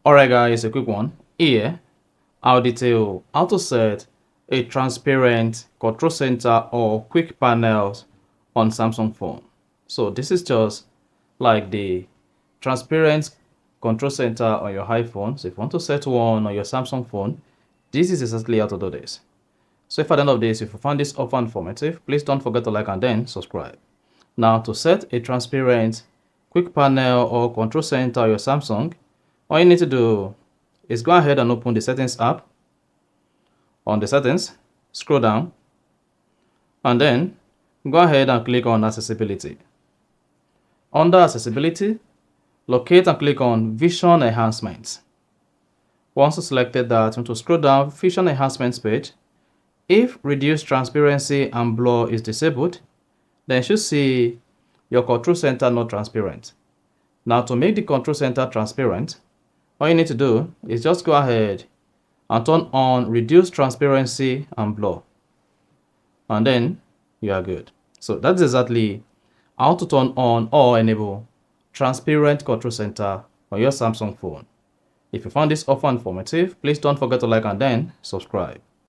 Alright guys, a quick one. Here, I'll detail how to set a transparent control center or quick panels on Samsung phone. So this is just like the transparent control center on your iPhone. So if you want to set one on your Samsung phone, this is exactly how to do this. So if at the end of this, if you found this offer informative, please don't forget to like and then subscribe. Now to set a transparent quick panel or control center on your Samsung, all you need to do is go ahead and open the settings app. On the settings, scroll down and then go ahead and click on accessibility. Under accessibility, locate and click on vision enhancements. Once you selected that, you want to scroll down vision enhancements page. If reduce transparency and blur is disabled, then you should see your control center not transparent. Now to make the control center transparent, all you need to do is just go ahead and turn on reduce transparency and blur, and then you are good. So that's exactly how to turn on or enable transparent control center on your Samsung phone. If you found this offer informative, please don't forget to like and then subscribe.